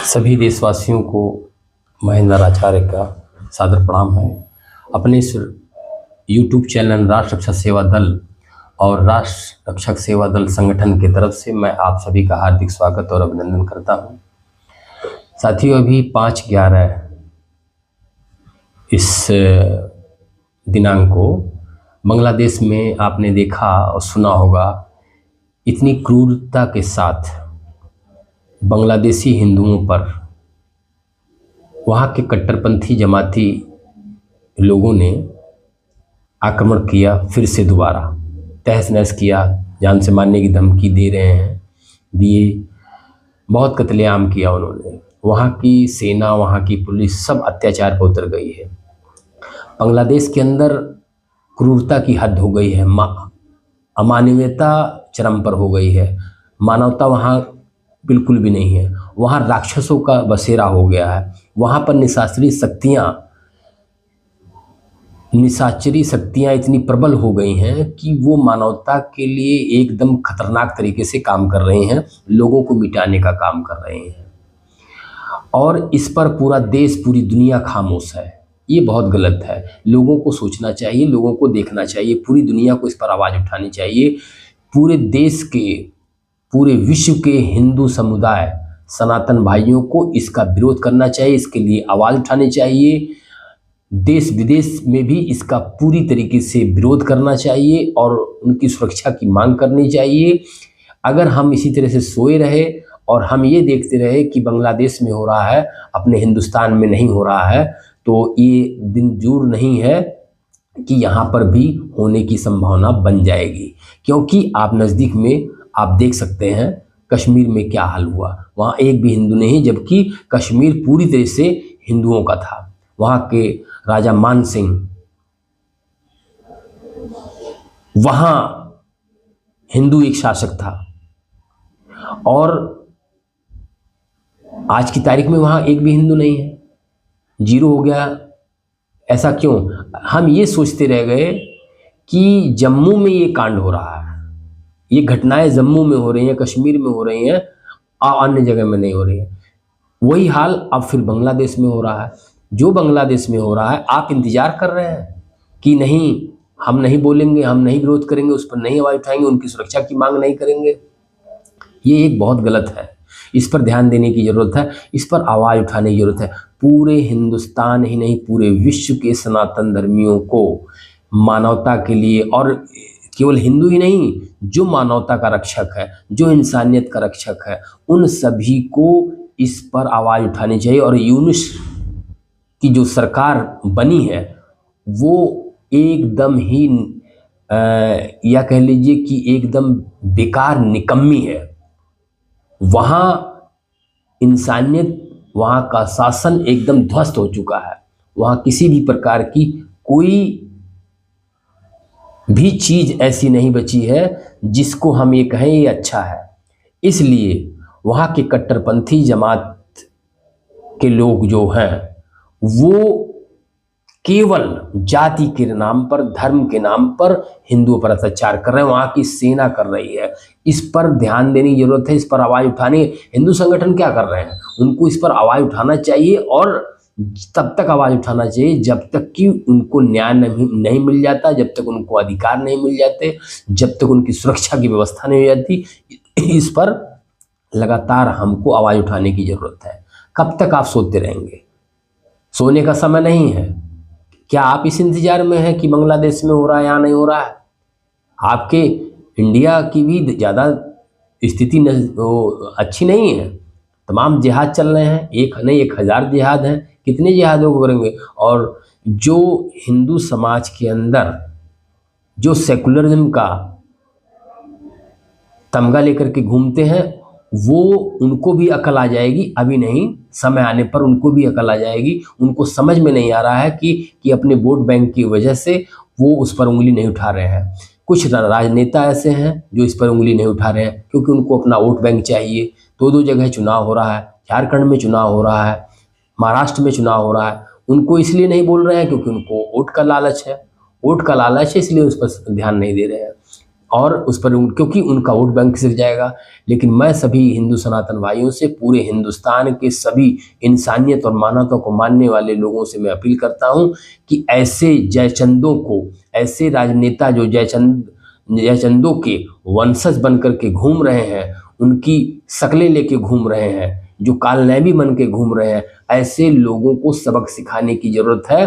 सभी देशवासियों को महेंद्र आचार्य का सादर प्रणाम है। अपने इस यूट्यूब चैनल राष्ट्र रक्षक सेवा दल और राष्ट्र रक्षक सेवा दल संगठन की तरफ से मैं आप सभी का हार्दिक स्वागत और अभिनंदन करता हूं। साथियों, अभी 5/11 इस दिनांक को बांग्लादेश में आपने देखा और सुना होगा, इतनी क्रूरता के साथ बांग्लादेशी हिंदुओं पर वहाँ के कट्टरपंथी जमाती लोगों ने आक्रमण किया। फिर से दोबारा तहस नहस किया, जान से मारने की धमकी दे रहे हैं, दिए, बहुत कत्लेआम किया उन्होंने। वहाँ की सेना, वहाँ की पुलिस सब अत्याचार पर उतर गई है। बांग्लादेश के अंदर क्रूरता की हद हो गई है, अमानवीयता चरम पर हो गई है। मानवता वहाँ बिल्कुल भी नहीं है। वहाँ राक्षसों का बसेरा हो गया है। वहाँ पर निशाचरी शक्तियाँ इतनी प्रबल हो गई हैं कि वो मानवता के लिए एकदम खतरनाक तरीके से काम कर रहे हैं, लोगों को मिटाने का काम कर रहे हैं। और इस पर पूरा देश, पूरी दुनिया खामोश है। ये बहुत गलत है। लोगों को सोचना चाहिए, लोगों को देखना चाहिए, पूरी दुनिया को इस पर आवाज़ उठानी चाहिए। पूरे देश के, पूरे विश्व के हिंदू समुदाय, सनातन भाइयों को इसका विरोध करना चाहिए, इसके लिए आवाज़ उठानी चाहिए। देश विदेश में भी इसका पूरी तरीके से विरोध करना चाहिए और उनकी सुरक्षा की मांग करनी चाहिए। अगर हम इसी तरह से सोए रहे और हम ये देखते रहे कि बांग्लादेश में हो रहा है, अपने हिंदुस्तान में नहीं हो रहा है, तो ये दिन दूर नहीं है कि यहाँ पर भी होने की संभावना बन जाएगी। क्योंकि आप नज़दीक में आप देख सकते हैं कश्मीर में क्या हाल हुआ। वहाँ एक भी हिंदू नहीं, जबकि कश्मीर पूरी तरह से हिंदुओं का था। वहाँ के राजा मान सिंह, वहाँ हिंदू एक शासक था, और आज की तारीख में वहाँ एक भी हिंदू नहीं है, जीरो हो गया। ऐसा क्यों? हम ये सोचते रह गए कि जम्मू में ये कांड हो रहा है, ये घटनाएं जम्मू में हो रही हैं, कश्मीर में हो रही हैं, अन्य जगह में नहीं हो रही है। वही हाल अब फिर बांग्लादेश में हो रहा है। जो बांग्लादेश में हो रहा है, आप इंतजार कर रहे हैं कि नहीं, हम नहीं बोलेंगे, हम नहीं विरोध करेंगे, उस पर नहीं आवाज़ उठाएंगे, उनकी सुरक्षा की मांग नहीं करेंगे। ये एक बहुत गलत है। इस पर ध्यान देने की ज़रूरत है, इस पर आवाज़ उठाने की ज़रूरत है। पूरे हिंदुस्तान ही नहीं, पूरे विश्व के सनातन धर्मियों को मानवता के लिए, और केवल हिंदू ही नहीं, जो मानवता का रक्षक है, जो इंसानियत का रक्षक है, उन सभी को इस पर आवाज़ उठानी चाहिए। और यूनुस की जो सरकार बनी है वो एकदम ही या कह लीजिए कि एकदम बेकार, निकम्मी है। वहाँ इंसानियत, वहाँ का शासन एकदम ध्वस्त हो चुका है। वहाँ किसी भी प्रकार की कोई भी चीज़ ऐसी नहीं बची है जिसको हम ये कहें ये अच्छा है। इसलिए वहाँ के कट्टरपंथी जमात के लोग जो हैं वो केवल जाति के नाम पर, धर्म के नाम पर हिंदुओं पर अत्याचार कर रहे हैं। वहाँ की सेना कर रही है। इस पर ध्यान देने की जरूरत है, इस पर आवाज़ उठानी। हिंदू संगठन क्या कर रहे हैं? उनको इस पर आवाज़ उठाना चाहिए, और तब तक आवाज़ उठाना चाहिए जब तक कि उनको न्याय नहीं मिल जाता, जब तक उनको अधिकार नहीं मिल जाते, जब तक उनकी सुरक्षा की व्यवस्था नहीं हो जाती। इस पर लगातार हमको आवाज़ उठाने की ज़रूरत है। कब तक आप सोते रहेंगे? सोने का समय नहीं है। क्या आप इस इंतजार में हैं कि बांग्लादेश में हो रहा है या नहीं हो रहा है? आपके इंडिया की भी ज़्यादा स्थिति अच्छी नहीं है। तमाम जिहाद चल रहे हैं, एक नहीं 1000 जिहाद हैं। कितने जिहादों को करेंगे? और जो हिंदू समाज के अंदर जो सेकुलरिज्म का तमगा लेकर के घूमते हैं, वो उनको भी अकल आ जाएगी। अभी नहीं, समय आने पर उनको भी अकल आ जाएगी। उनको समझ में नहीं आ रहा है कि अपने वोट बैंक की वजह से वो उस पर उंगली नहीं उठा रहे हैं। कुछ राजनेता ऐसे हैं जो इस पर उंगली नहीं उठा रहे हैं क्योंकि उनको अपना वोट बैंक चाहिए। 2-2 जगह चुनाव हो रहा है, झारखंड में चुनाव हो रहा है, महाराष्ट्र में चुनाव हो रहा है। उनको इसलिए नहीं बोल रहे हैं क्योंकि उनको वोट का लालच है। वोट का लालच है, इसलिए उस पर ध्यान नहीं दे रहे हैं। और उस पर क्योंकि उनका वोट बैंक सिर जाएगा। लेकिन मैं सभी हिंदू सनातन भाइयों से, पूरे हिंदुस्तान के सभी इंसानियत और मानवता को मानने वाले लोगों से मैं अपील करता हूं कि ऐसे जयचंदों को, ऐसे राजनेता जो जयचंदों के वंशज बनकर के घूम रहे हैं, उनकी शक्लें लेके घूम रहे हैं, जो कालनैवी बन के घूम रहे हैं, ऐसे लोगों को सबक सिखाने की जरूरत है,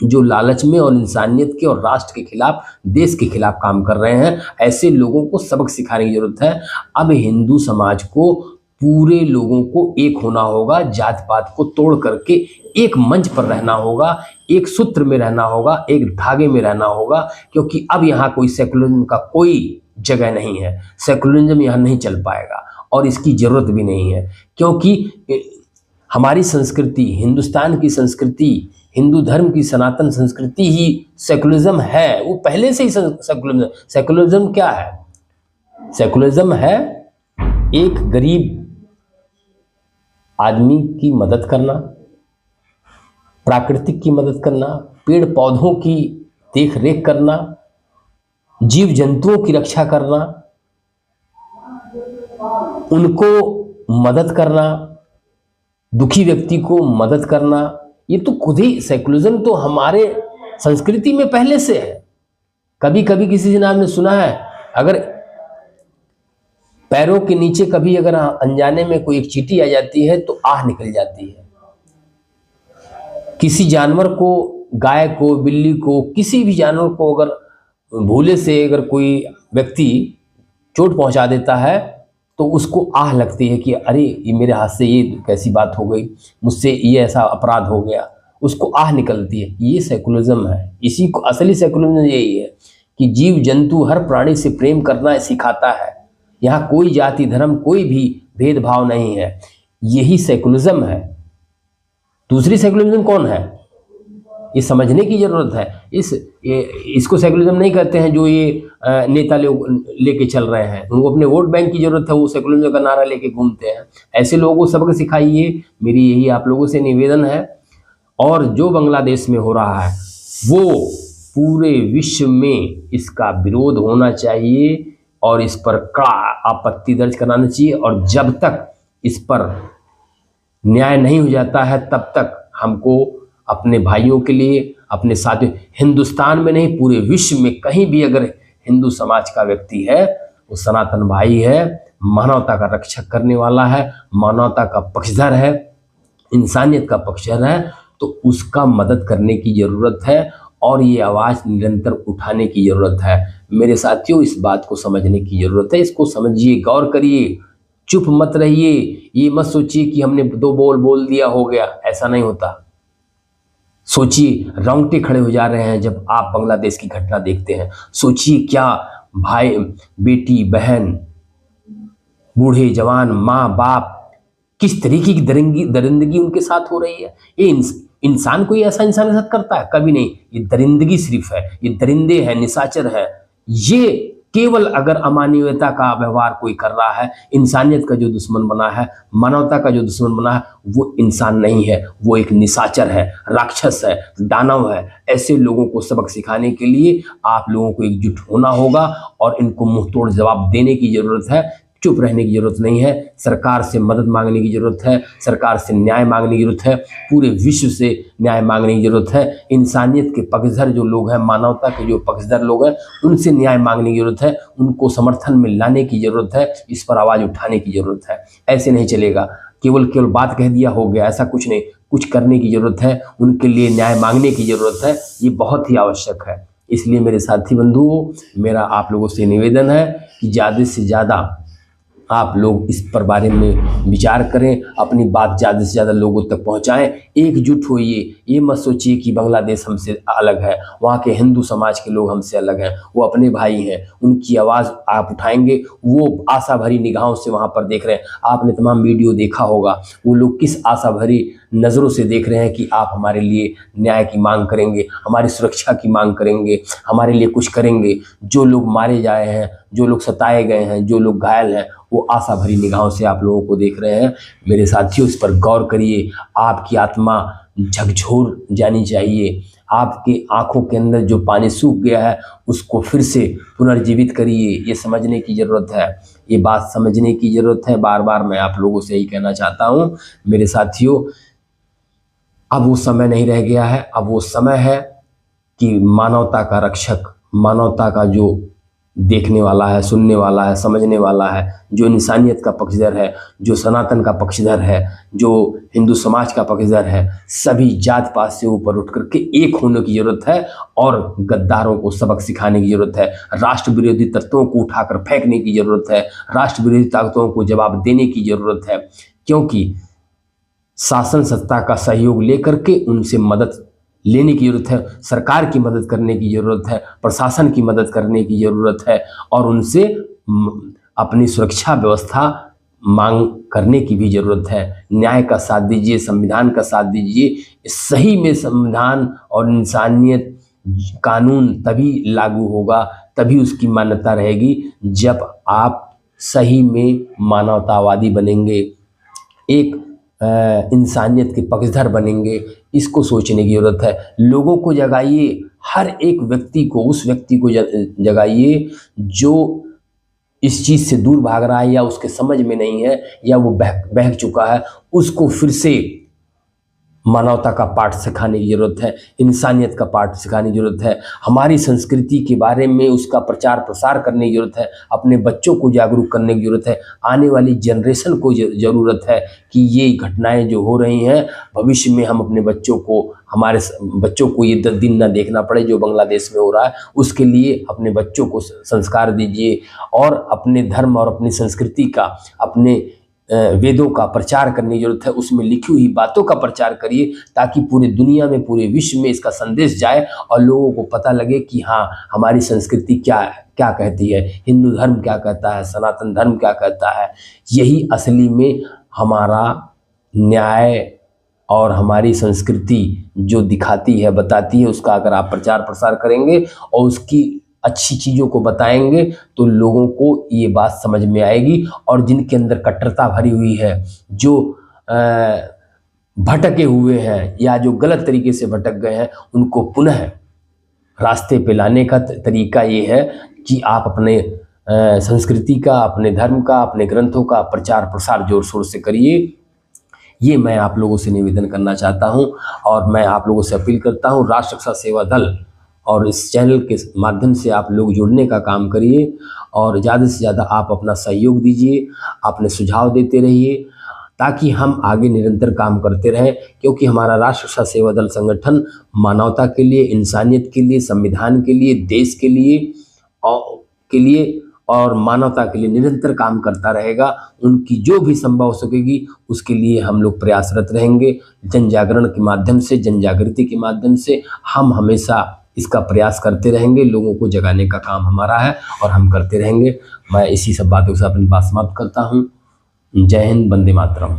जो लालच में और इंसानियत के और राष्ट्र के खिलाफ, देश के खिलाफ काम कर रहे हैं। ऐसे लोगों को सबक सिखाने की जरूरत है। अब हिंदू समाज को, पूरे लोगों को एक होना होगा, जात पात को तोड़ करके एक मंच पर रहना होगा, एक सूत्र में रहना होगा, एक धागे में रहना होगा, क्योंकि अब यहाँ कोई सेकुलरिज्म का कोई जगह नहीं है। सेकुलरिज्म यहाँ नहीं चल पाएगा और इसकी जरूरत भी नहीं है, क्योंकि हमारी संस्कृति, हिंदुस्तान की संस्कृति, हिंदू धर्म की सनातन संस्कृति ही सेकुलरिज्म है। वो पहले से ही सेकुलरिज्म क्या है? सेकुलरिज्म है एक गरीब आदमी की मदद करना, प्राकृतिक की मदद करना, पेड़ पौधों की देख रेख करना, जीव जंतुओं की रक्षा करना, उनको मदद करना, दुखी व्यक्ति को मदद करना। ये तो खुद ही सेकुलरिज्म तो हमारे संस्कृति में पहले से है। कभी कभी किसी से आपने सुना है, अगर पैरों के नीचे कभी अगर अनजाने में कोई एक चींटी आ जाती है तो आह निकल जाती है। किसी जानवर को, गाय को, बिल्ली को, किसी भी जानवर को अगर भूले से अगर कोई व्यक्ति चोट पहुंचा देता है तो उसको आह लगती है कि अरे ये मेरे हाथ से ये कैसी बात हो गई, मुझसे ये ऐसा अपराध हो गया, उसको आह निकलती है। ये सेकुलरिज्म है। इसी को असली सेकुलरिज्म यही है कि जीव जंतु हर प्राणी से प्रेम करना सिखाता है। यहाँ कोई जाति धर्म कोई भी भेदभाव नहीं है। यही सेकुलरिज्म है। दूसरी सेकुलरिज्म कौन है, ये समझने की जरूरत है। इसको सेकुलरिज्म नहीं कहते हैं जो ये नेता लोग लेके चल रहे हैं, उनको अपने वोट बैंक की जरूरत है, वो सेकुलरिज्म का नारा लेके घूमते हैं। ऐसे लोगों को सबक सिखाइए, मेरी यही आप लोगों से निवेदन है। और जो बांग्लादेश में हो रहा है वो पूरे विश्व में इसका विरोध होना चाहिए और इस पर कड़ा आपत्ति दर्ज कराना चाहिए। और जब तक इस पर न्याय नहीं हो जाता है तब तक हमको अपने भाइयों के लिए, अपने साथियों, हिंदुस्तान में नहीं पूरे विश्व में कहीं भी अगर हिंदू समाज का व्यक्ति है, वो सनातन भाई है, मानवता का रक्षक करने वाला है, मानवता का पक्षधर है, इंसानियत का पक्षधर है, तो उसका मदद करने की ज़रूरत है और ये आवाज़ निरंतर उठाने की ज़रूरत है। मेरे साथियों, इस बात को समझने की ज़रूरत है। इसको समझिए, गौर करिए, चुप मत रहिए। ये मत सोचिए कि हमने दो बोल बोल दिया हो गया, ऐसा नहीं होता। सोचिए, रोंगटे खड़े हो जा रहे हैं जब आप बांग्लादेश की घटना देखते हैं। सोचिए क्या भाई, बेटी, बहन, बूढ़े, जवान, माँ, बाप, किस तरीके की दरिंदगी उनके साथ हो रही है। ये इंसान कोई ऐसा इंसान के साथ करता है? कभी नहीं। ये दरिंदगी सिर्फ है, ये दरिंदे हैं, निशाचर है। ये केवल अगर अमानवीयता का व्यवहार कोई कर रहा है, इंसानियत का जो दुश्मन बना है, मानवता का जो दुश्मन बना है, वो इंसान नहीं है, वो एक निशाचर है, राक्षस है, दानव है। ऐसे लोगों को सबक सिखाने के लिए आप लोगों को एकजुट होना होगा और इनको मुंहतोड़ जवाब देने की जरूरत है। चुप रहने की जरूरत नहीं है। सरकार से मदद मांगने की जरूरत है, सरकार से न्याय मांगने की जरूरत है, पूरे विश्व से न्याय मांगने की जरूरत है। इंसानियत के पक्षधर जो लोग हैं, मानवता के जो पक्षधर लोग हैं, उनसे न्याय मांगने की जरूरत है, उनको समर्थन में लाने की जरूरत है, इस पर आवाज़ उठाने की जरूरत है। ऐसे नहीं चलेगा, केवल बात कह दिया हो गया, ऐसा कुछ नहीं, कुछ करने की जरूरत है, उनके लिए न्याय मांगने की जरूरत है। ये बहुत ही आवश्यक है। इसलिए मेरे साथी बंधुओं, मेरा आप लोगों से निवेदन है कि ज़्यादा से ज़्यादा आप लोग इस पर बारे में विचार करें, अपनी बात ज़्यादा से ज़्यादा लोगों तक पहुंचाएं, एकजुट होइए। ये मत सोचिए कि बांग्लादेश हमसे अलग है, वहाँ के हिंदू समाज के लोग हमसे अलग हैं, वो अपने भाई हैं। उनकी आवाज़ आप उठाएंगे, वो आशा भरी निगाहों से वहाँ पर देख रहे हैं। आपने तमाम वीडियो देखा होगा, वो लोग किस आशा भरी नज़रों से देख रहे हैं कि आप हमारे लिए न्याय की मांग करेंगे, हमारी सुरक्षा की मांग करेंगे, हमारे लिए कुछ करेंगे। जो लोग मारे जाए हैं, जो लोग सताए गए हैं, जो लोग घायल हैं, वो आशा भरी निगाहों से आप लोगों को देख रहे हैं। मेरे साथियों, इस पर गौर करिए। आपकी आत्मा झकझोर जानी चाहिए। आपकी आंखों के अंदर जो पानी सूख गया है उसको फिर से पुनर्जीवित करिए। ये समझने की ज़रूरत है, ये बात समझने की ज़रूरत है। बार बार मैं आप लोगों से यही कहना चाहता हूँ मेरे साथियों, अब वो समय नहीं रह गया है। अब वो समय है कि मानवता का रक्षक, मानवता का जो देखने वाला है, सुनने वाला है, समझने वाला है, जो इंसानियत का पक्षधर है, जो सनातन का पक्षधर है, जो हिंदू समाज का पक्षधर है, सभी जात पात से ऊपर उठ करके एक होने की ज़रूरत है और गद्दारों को सबक सिखाने की ज़रूरत है। राष्ट्र विरोधी तत्वों को उठाकर फेंकने की ज़रूरत है। राष्ट्र विरोधी ताकतों को जवाब देने की ज़रूरत है, क्योंकि शासन सत्ता का सहयोग लेकर के उनसे मदद लेने की ज़रूरत है। सरकार की मदद करने की ज़रूरत है, प्रशासन की मदद करने की ज़रूरत है और उनसे अपनी सुरक्षा व्यवस्था मांग करने की भी ज़रूरत है। न्याय का साथ दीजिए, संविधान का साथ दीजिए। सही में संविधान और इंसानियत कानून तभी लागू होगा, तभी उसकी मान्यता रहेगी जब आप सही में मानवतावादी बनेंगे, एक इंसानियत के पक्षधर बनेंगे। इसको सोचने की ज़रूरत है। लोगों को जगाइए, हर एक व्यक्ति को, उस व्यक्ति को जगाइए जो इस चीज़ से दूर भाग रहा है या उसके समझ में नहीं है या वो बहक चुका है। उसको फिर से मानवता का पाठ सिखाने की ज़रूरत है, इंसानियत का पाठ सिखाने की ज़रूरत है। हमारी संस्कृति के बारे में उसका प्रचार प्रसार करने की ज़रूरत है। अपने बच्चों को जागरूक करने की ज़रूरत है। आने वाली जनरेशन को ज़रूरत है कि ये घटनाएं जो हो रही हैं, भविष्य में हम अपने बच्चों को, हमारे बच्चों को ये दिन ना देखना पड़े जो बांग्लादेश में हो रहा है। उसके लिए अपने बच्चों को संस्कार दीजिए और अपने धर्म और अपनी संस्कृति का, अपने वेदों का प्रचार करने की जरूरत है। उसमें लिखी हुई बातों का प्रचार करिए ताकि पूरी दुनिया में, पूरे विश्व में इसका संदेश जाए और लोगों को पता लगे कि हाँ, हमारी संस्कृति क्या क्या कहती है, हिंदू धर्म क्या कहता है, सनातन धर्म क्या कहता है। यही असली में हमारा न्याय और हमारी संस्कृति जो दिखाती है, बताती है, उसका अगर आप प्रचार प्रसार करेंगे और उसकी अच्छी चीज़ों को बताएंगे तो लोगों को ये बात समझ में आएगी। और जिनके अंदर कट्टरता भरी हुई है, जो भटके हुए हैं या जो गलत तरीके से भटक गए हैं, उनको पुनः रास्ते पे लाने का तरीका ये है कि आप अपने संस्कृति का, अपने धर्म का, अपने ग्रंथों का प्रचार प्रसार जोर शोर से करिए। ये मैं आप लोगों से निवेदन करना चाहता हूँ और मैं आप लोगों से अपील करता हूँ। राष्ट्र रक्षा सेवा दल और इस चैनल के माध्यम से आप लोग जुड़ने का काम करिए और ज़्यादा से ज़्यादा आप अपना सहयोग दीजिए, अपने सुझाव देते रहिए ताकि हम आगे निरंतर काम करते रहें। क्योंकि हमारा राष्ट्र रक्षा सेवा दल संगठन मानवता के लिए, इंसानियत के लिए, संविधान के लिए, देश के लिए और मानवता के लिए निरंतर काम करता रहेगा। उनकी जो भी संभव हो सकेगी उसके लिए हम लोग प्रयासरत रहेंगे। जन जागरण के माध्यम से, जन जागृति के माध्यम से हम हमेशा इसका प्रयास करते रहेंगे। लोगों को जगाने का काम हमारा है और हम करते रहेंगे। मैं इसी सब बातों से अपनी बात समाप्त करता हूँ। जय हिंद, वंदे मातरम।